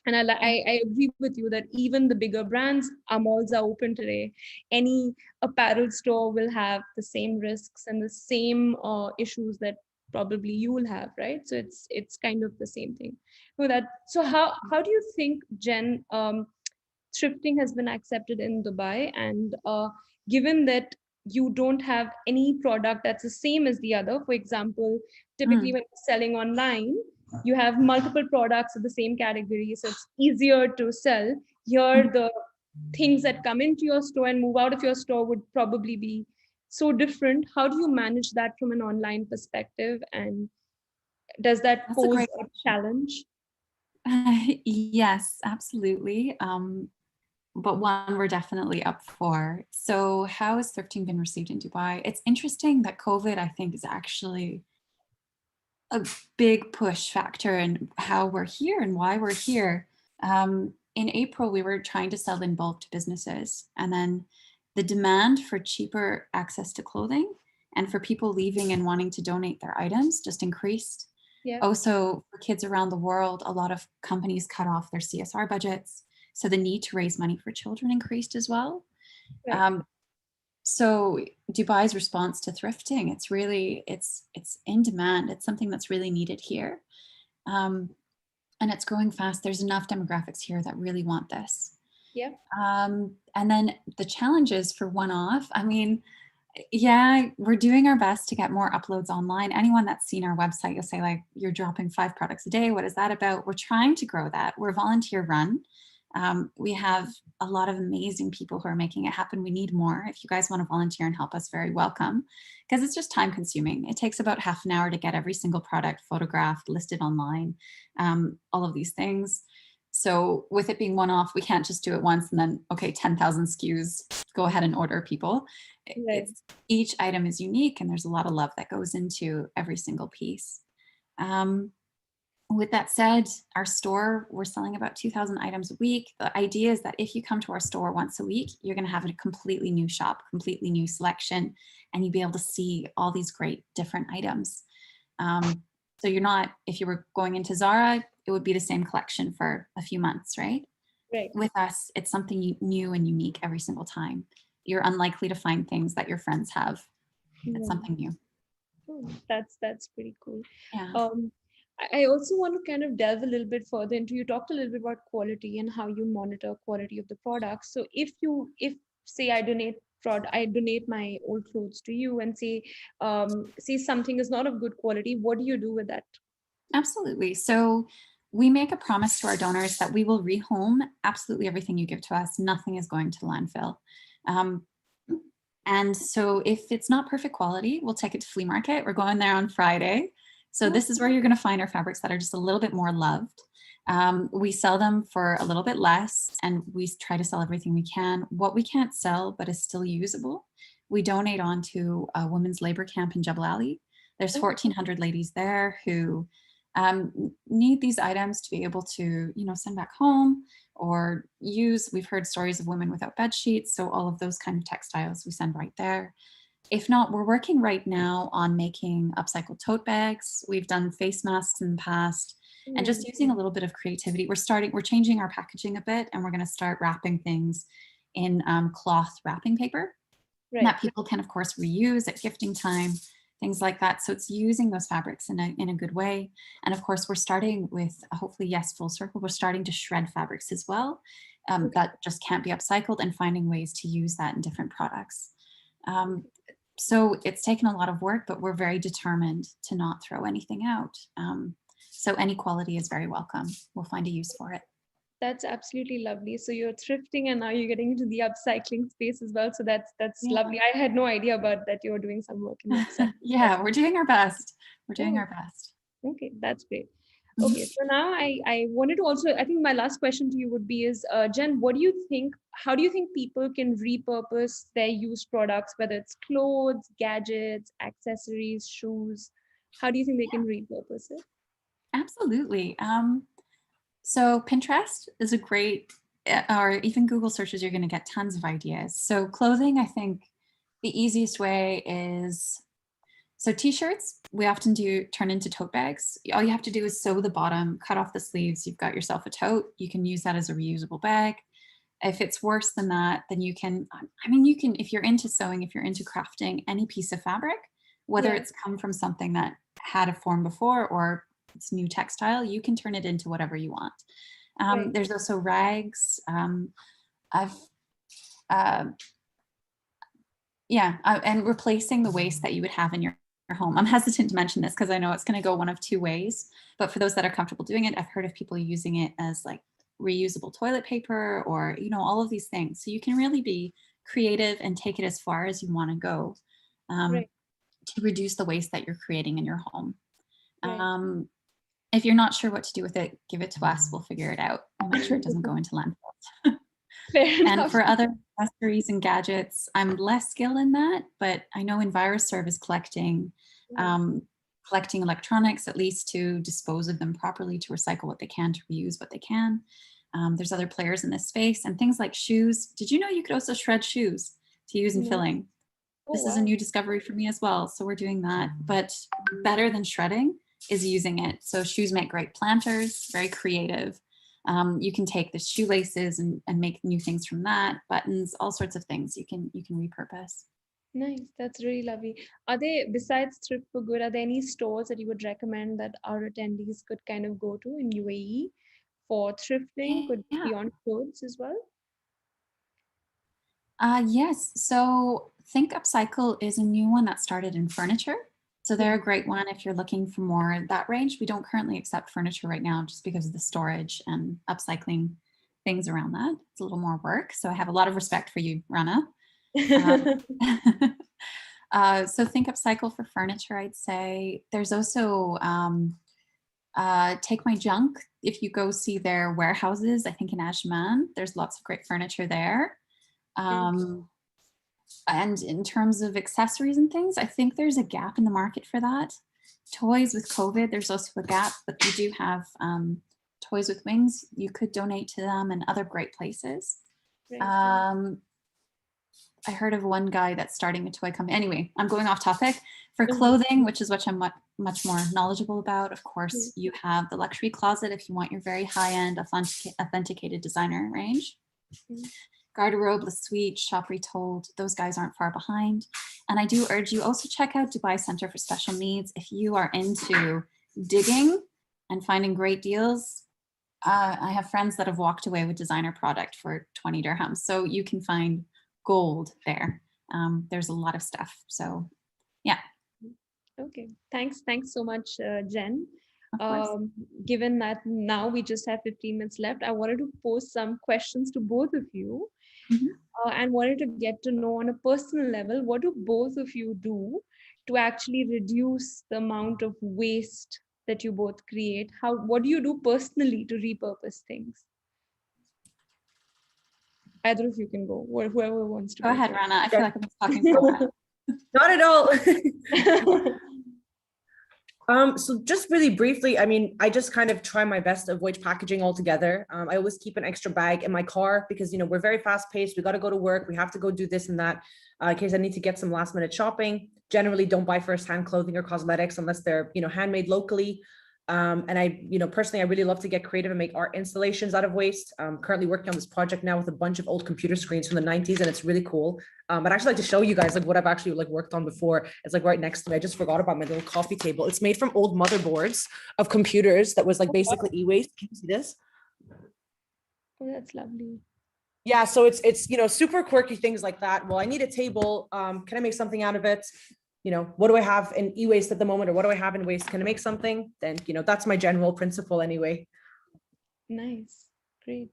And Yeah. I agree with you that even the bigger brands, our malls are open today. Any apparel store will have the same risks and the same issues that probably you will have, right? So it's kind of the same thing. So how do you think, Jen, thrifting has been accepted in Dubai, and given that you don't have any product that's the same as the other, for example, typically Mm. when you're selling online, you have multiple products of the same category, so it's easier to sell. Here, Mhm. the things that come into your store and move out of your store would probably be so different. How do you manage that from an online perspective, and does that That's a pose great a question. challenge? Yes, absolutely. But one we're definitely up for. So, how has thrifting been received in Dubai? It's interesting that COVID, I think, is actually a big push factor in how we're here and why we're here. In April, we were trying to sell in bulk to businesses, and then the demand for cheaper access to clothing and for people leaving and wanting to donate their items just increased. Yeah. Also, for kids around the world, a lot of companies cut off their CSR budgets. So the need to raise money for children increased as well. Right. Um, so Dubai's response to thrifting, it's really, it's in demand. It's something that's really needed here. Um, and it's growing fast. There's enough demographics here that really want this. Yeah. And then the challenges for one-off, I mean, yeah, we're doing our best to get more uploads online. Anyone that's seen our website, you'll say like, you're dropping 5 products a day. What is that about? We're trying to grow that. We're volunteer run. We have a lot of amazing people who are making it happen. We need more. If you guys want to volunteer and help us, very welcome, because it's just time consuming. It takes about half an hour to get every single product photographed, listed online, all of these things. So with it being one off, we can't just do it once and then, okay, 10,000 SKUs, go ahead and order, people. Right. It's each item is unique and there's a lot of love that goes into every single piece. Um, with that said, our store, we're selling about 2,000 items a week. The idea is that if you come to our store once a week, you're going to have a completely new shop, completely new selection, and you'll be able to see all these great different items. So you're not, if you were going into Zara, it would be the same collection for a few months, right? Right. With us, it's something new and unique every single time. You're unlikely to find things that your friends have. It's Yeah. something new. Oh, that's pretty cool. Yeah. I also want to kind of delve a little bit further into, you talked a little bit about quality and how you monitor quality of the products. So if say I donate my old clothes to you, and say something is not of good quality, what do you do with that? Absolutely. So we make a promise to our donors that we will rehome absolutely everything you give to us. Nothing is going to landfill. Um, and so if it's not perfect quality, we'll take it to flea market. We're going there on Friday. So Oh, this is where you're going to find our fabrics that are just a little bit more loved. We sell them for a little bit less and we try to sell everything we can. What we can't sell but is still usable, we donate on to a women's labor camp in Jebel Ali. There's oh, 1,400 ladies there who need these items to be able to, send back home or use. We've heard stories of women without bed sheets. So all of those kind of textiles we send right there. If not, we're working right now on making upcycled tote bags. We've done face masks in the past and oh, just using a little bit of creativity. We're changing our packaging a bit and we're going to start wrapping things in cloth wrapping paper right. that people can, of course, reuse at gifting time, things like that. So it's using those fabrics in a good way. And of course, we're starting with, hopefully, yes, full circle, we're starting to shred fabrics as well. Okay. That just can't be upcycled, and finding ways to use that in different products. So it's taken a lot of work, but we're very determined to not throw anything out. So any quality is very welcome. We'll find a use for it. That's absolutely lovely. So you're thrifting and now you're getting into the upcycling space as well. So that's Yeah. lovely. I had no idea about that. You're doing some work in upcycling. Yeah, we're doing our best. We're doing Oh, our best. okay, that's great. Mhm. Okay, so now I wanted to also, I think my last question to you would be is, Jen, what do you think, how do you think people can repurpose their used products, whether it's clothes, gadgets, accessories, shoes? How do you think they can repurpose it? Absolutely. So Pinterest is a great, or even Google searches, you're going to get tons of ideas. So clothing, I think the easiest way is, so t-shirts, we often do turn into tote bags. All you have to do is sew the bottom, cut off the sleeves. You've got yourself a tote. You can use that as a reusable bag. If it's worse than that, then you can, I mean, you can, if you're into sewing, if you're into crafting, any piece of fabric, whether Yeah, it's come from something that had a form before or it's new textile, you can turn it into whatever you want. right. There's also rags. I've, uh, and replacing the waste that you would have in your home. I'm hesitant to mention this because I know it's going to go one of two ways, but for those that are comfortable doing it, I've heard of people using it as like reusable toilet paper or, you know, all of these things. So you can really be creative and take it as far as you want to go um, Right, to reduce the waste that you're creating in your home. right. If you're not sure what to do with it, give it to us. We'll figure it out. We'll make sure it doesn't go into landfills. Fair And enough. for other accessories and gadgets, I'm less skilled in that, but I know EnviroServe is collecting Right. collecting electronics, at least to dispose of them properly, to recycle what they can, to reuse what they can. There's other players in this space and things like shoes. Did you know you could also shred shoes to use in No. filling? Oh, This is a wow. new discovery for me as well. So we're doing that, but better than shredding is using it. So shoes make great planters, very creative. You can take the shoelaces and make new things from that, buttons, all sorts of things you can repurpose. Nice. That's really lovely. Are they, besides Thrift for Good, are there any stores that you would recommend that our attendees could kind of go to in UAE for thrifting? Could Yeah. be on clothes as well? Yes. So Think Upcycle is a new one that started in furniture. So they're Yeah. a great one if you're looking for more that range. We don't currently accept furniture right now just because of the storage and upcycling things around that. It's a little more work. So I have a lot of respect for you, Rana. Um, so Think Upcycle for furniture, I'd say. There's also Take My Junk. If you go see their warehouses, I think in Ajman, there's lots of great furniture there. Um, and in terms of accessories and things, I think there's a gap in the market for that. Toys with COVID, there's also a gap, but we do have Toys with Wings. You could donate to them and other great places. Right. Um, I heard of one guy that's starting a toy company. Anyway, I'm going off topic. For clothing, which is what I'm much more knowledgeable about, of course, you have the luxury closet if you want your very high-end authenticated designer range. Garderobe, Le Suite, Shop Retold, those guys aren't far behind. And I do urge you also check out Dubai Center for Special Needs. If you are into digging and finding great deals, I have friends that have walked away with designer product for 20 dirhams. So you can find gold there. There's a lot of stuff. So yeah. Okay. Thanks so much, Jen. Of course. Given that now we just have 15 minutes left, I wanted to pose some questions to both of you. And wanted to get to know on a personal level, what do both of you do to actually reduce the amount of waste that you both create? What do you do personally to repurpose things? Either of you can go, or whoever wants to Go go ahead, first. Rana. I feel like I'm talking for a while. Not at all. So just really briefly, I mean, I just kind of try my best to avoid packaging altogether. I always keep an extra bag in my car because, you know, we're very fast paced. We got to go to work. We have to go do this and that in case I need to get some last minute shopping. Generally don't buy firsthand clothing or cosmetics unless they're, you know, handmade locally. And I, you know, personally, I really love to get creative and make art installations out of waste. I'm currently working on this project now with a bunch of old computer screens from the 90s, and it's really cool. I'd actually like to show you guys like what I've actually like worked on before. It's like right next to me. I just forgot about my little coffee table. It's made from old motherboards of computers that was like basically e-waste. Can you see this? Oh, that's lovely. Yeah, so it's you know, super quirky things like that. Well, I need a table. Can I make something out of it? You know, what do I have in e-waste at the moment, or what do I have in waste? Can I make something? Then, you know, that's my general principle anyway. Nice. Great.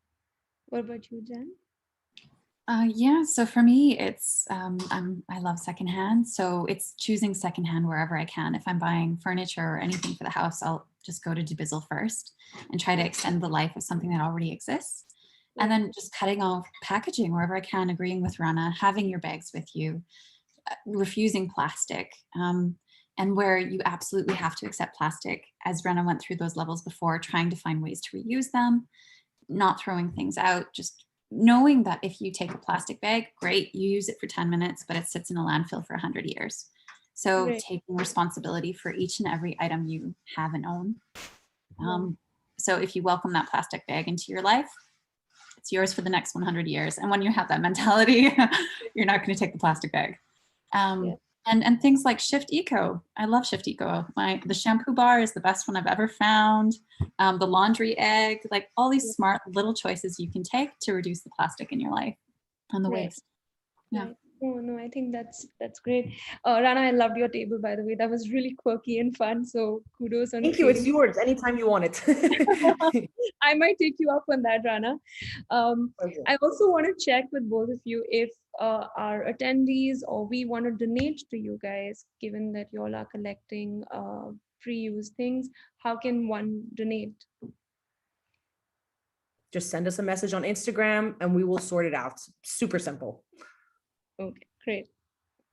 What about you, Jen? Yeah, so for me, it's I love secondhand, so it's choosing secondhand wherever I can. If I'm buying furniture or anything for the house, I'll just go to Dubizzle first and try to extend the life of something that already exists. And then just cutting off packaging wherever I can, agreeing with Rana, having your bags with you, refusing plastic, and where you absolutely have to accept plastic, as Rana went through those levels before, trying to find ways to reuse them, not throwing things out, just knowing that if you take a plastic bag, great, you use it for 10 minutes, but it sits in a landfill for 100 years. So Right. taking responsibility for each and every item you have and own. So if you welcome that plastic bag into your life, it's yours for the next 100 years. And when you have that mentality, you're not going to take the plastic bag. Yeah. And things like Shift Eco. I love Shift Eco. The shampoo bar is the best one I've ever found. The laundry egg, like all these smart little choices you can take to reduce the plastic in your life and the Right. waste. Yeah. Right. No, I think that's great. Rana, I loved your table, by the way. That was really quirky and fun. So kudos on Thank you. It's creating. yours anytime you want it. I might take you up on that, Rana. Pleasure. I also want to check with both of you if our attendees or we want to donate to you guys, given that you all are collecting pre-used things. How can one donate? Just send us a message on Instagram and we will sort it out. Super simple. Okay, great.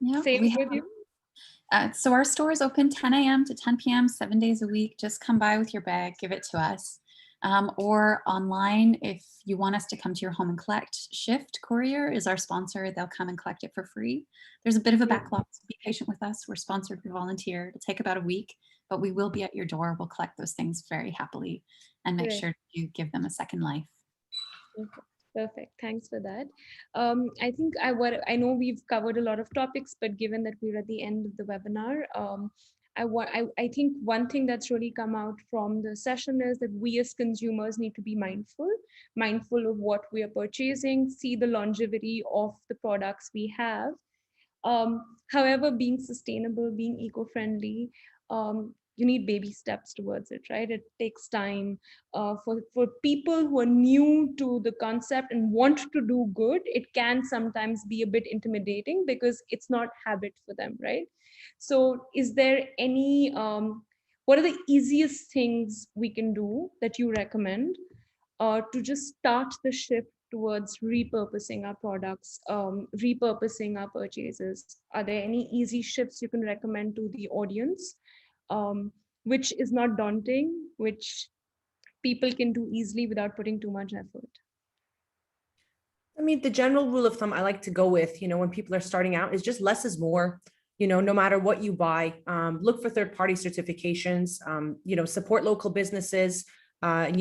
Yeah. Same We have, with you? so our store is open 10 a.m. to 10 p.m. 7 days a week. Just come by with your bag, give it to us. Or online, if you want us to come to your home and collect. Shift Courier is our sponsor. They'll come and collect it for free. There's a bit of a backlog, so be patient with us. We're sponsored, we volunteer. It'll take about a week, but we will be at your door. We'll collect those things very happily and make Right. sure you give them a second life. Okay, perfect. Thanks for that. I think I know we've covered a lot of topics, but given that we're at the end of the webinar, I think one thing that's really come out from the session is that we as consumers need to be mindful of what we are purchasing, see the longevity of the products we have. However, being sustainable, being eco-friendly, you need baby steps towards it, right? It takes time. For people who are new to the concept and want to do good, it can sometimes be a bit intimidating because it's not habit for them, right? So is there any, what are the easiest things we can do that you recommend to just start the shift towards repurposing our products, repurposing our purchases? Are there any easy shifts you can recommend to the audience, which is not daunting, which people can do easily without putting too much effort? I mean, the general rule of thumb I like to go with, when people are starting out is just less is more. No matter what you buy, look for third-party certifications, support local businesses, and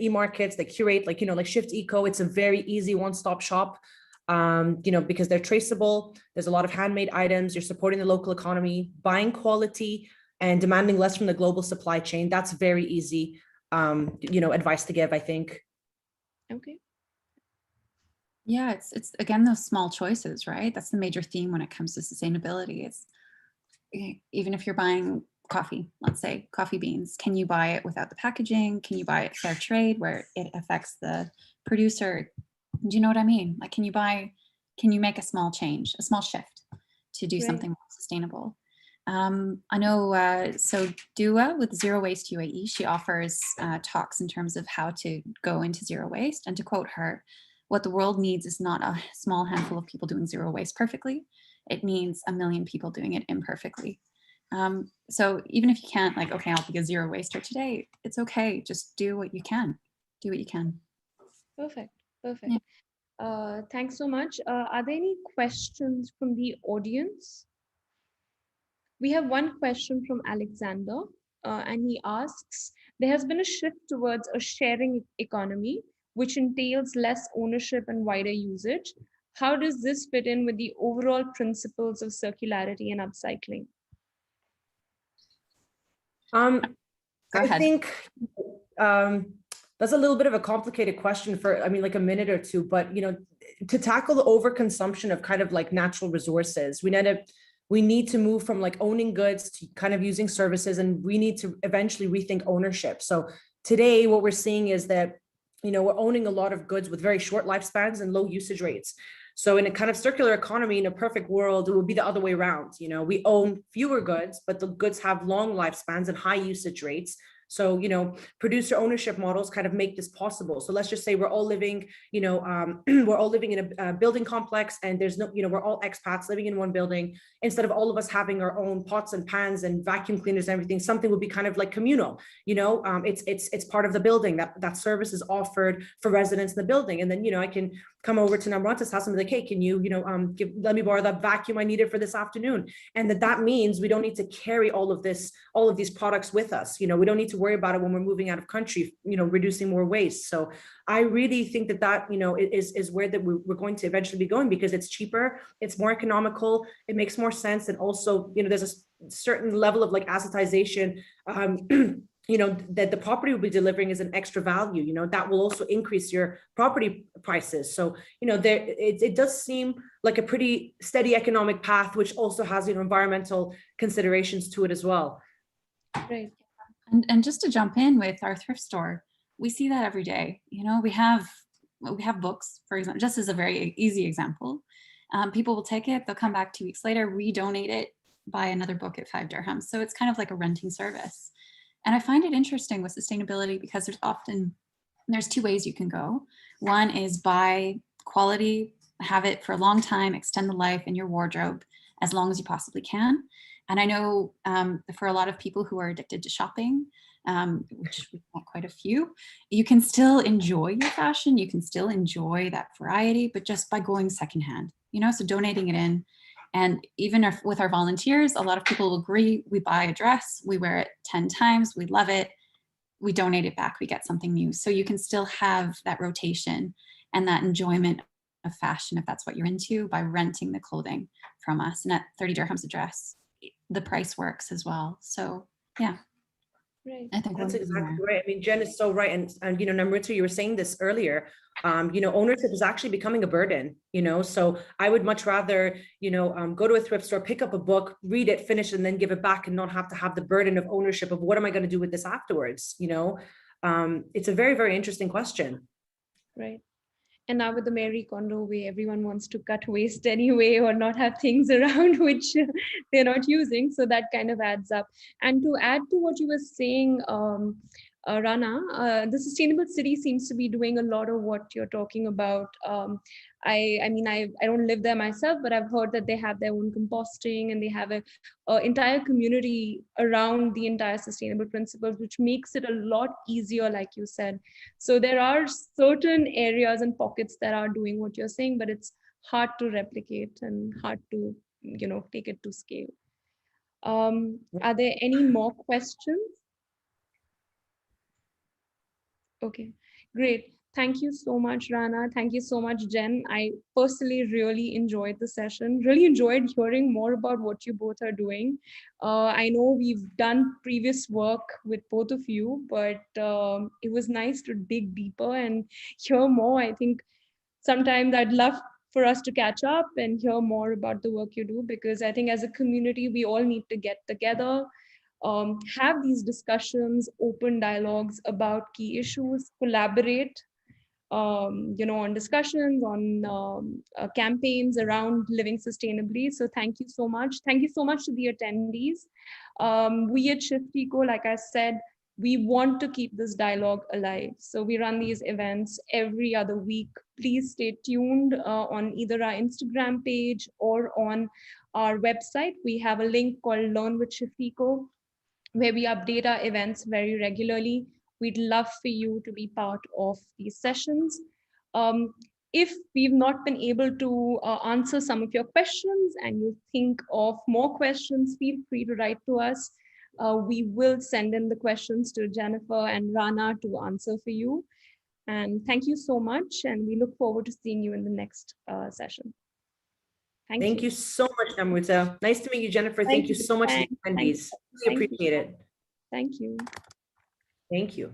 e-markets that curate, like Shift Eco. It's a very easy one-stop shop, because they're traceable. There's a lot of handmade items. You're supporting the local economy, buying quality and demanding less from the global supply chain. That's very easy, advice to give, I think. Okay. Yeah, it's again, those small choices, right? That's the major theme when it comes to sustainability. It's even if you're buying coffee, let's say coffee beans, can you buy it without the packaging? Can you buy it fair trade where it affects the producer? Do you know what I mean? Like, can you make a small change, a small shift to do something more sustainable? I know, so Dua with Zero Waste UAE, she offers talks in terms of how to go into zero waste. And to quote her, what the world needs is not a small handful of people doing zero waste perfectly. It needs 1 million people doing it imperfectly. So even if you can't, like, okay, I'll be a zero waster today, it's okay. Just do what you can. Do what you can. Perfect. Yeah. Thanks so much. Are there any questions from the audience? We have one question from Alexander, and he asks, there has been a shift towards a sharing economy, which entails less ownership and wider usage. How does this fit in with the overall principles of circularity and upcycling? Go I ahead. think that's a little bit of a complicated question for, like a minute or two, but, to tackle the overconsumption of kind of like natural resources, we need to move from like owning goods to kind of using services, and we need to eventually rethink ownership. So today what we're seeing is that, we're owning a lot of goods with very short lifespans and low usage rates. So in a kind of circular economy, in a perfect world, it would be the other way around. We own fewer goods, but the goods have long lifespans and high usage rates. So, producer ownership models kind of make this possible. So let's just say we're all living, we're all living in a building complex, and there's no, we're all expats living in one building. Instead of all of us having our own pots and pans and vacuum cleaners and everything, something would be kind of like communal. It's part of the building, that service is offered for residents in the building. And then, I can come over to Namrata's house and be like, hey, can you, let me borrow that vacuum I needed for this afternoon. And that means we don't need to carry all of these products with us. We don't need to worry about it when we're moving out of country, reducing more waste. So I really think that is where that we're going to eventually be going, because it's cheaper, it's more economical, it makes more sense. And also, there's a certain level of like assetization, that the property will be delivering is an extra value, that will also increase your property prices. So, it does seem like a pretty steady economic path, which also has, environmental considerations to it as well. Right. And just to jump in with our thrift store, we see that every day. We have books, for example, just as a very easy example. People will take it, they'll come back 2 weeks later, redonate it, buy another book at 5 dirhams. So it's kind of like a renting service. And I find it interesting with sustainability because there's 2 ways you can go. One is buy quality, have it for a long time, extend the life in your wardrobe as long as you possibly can. And I know for a lot of people who are addicted to shopping, which we've got quite a few, you can still enjoy your fashion, you can still enjoy that variety, but just by going secondhand, so donating it in. And even with our volunteers, a lot of people will agree, we buy a dress, we wear it 10 times, we love it, we donate it back, we get something new. So you can still have that rotation and that enjoyment of fashion, if that's what you're into, by renting the clothing from us. And at 30 dirhams a dress, the price works as well. So yeah. Right. I think that's exactly right. I mean, Jen is so right. And Namrita, you were saying this earlier, ownership is actually becoming a burden, so I would much rather, go to a thrift store, pick up a book, read it, finish, and then give it back and not have to have the burden of ownership of what am I going to do with this afterwards? It's a very, very interesting question. Right. And now with the Marie Kondo way, everyone wants to cut waste anyway, or not have things around which they're not using. So that kind of adds up. And to add to what you were saying, Rana, the sustainable city seems to be doing a lot of what you're talking about. I mean, I don't live there myself, but I've heard that they have their own composting and they have a entire community around the entire sustainable principles, which makes it a lot easier, like you said. So there are certain areas and pockets that are doing what you're saying, but it's hard to replicate and hard to, take it to scale. Are there any more questions? Okay, great. Thank you so much, Rana. Thank you so much, Jen. I personally really enjoyed the session, really enjoyed hearing more about what you both are doing. I know we've done previous work with both of you, but it was nice to dig deeper and hear more. I think sometimes I'd love for us to catch up and hear more about the work you do, because I think as a community, we all need to get together, have these discussions, open dialogues about key issues, collaborate, on discussions, on campaigns around living sustainably. So thank you so much. Thank you so much to the attendees. We at Shift Eco, like I said, we want to keep this dialogue alive. So we run these events every other week. Please stay tuned on either our Instagram page or on our website. We have a link called Learn with Shift Eco, where we update our events very regularly. We'd love for you to be part of these sessions. If we've not been able to answer some of your questions and you think of more questions, feel free to write to us. We will send in the questions to Jennifer and Rana to answer for you. And thank you so much. And we look forward to seeing you in the next session. Thank you so much, Namrita. Nice to meet you, Jennifer. Thank you so much to the attendees. We appreciate it. Thank you. Thank you.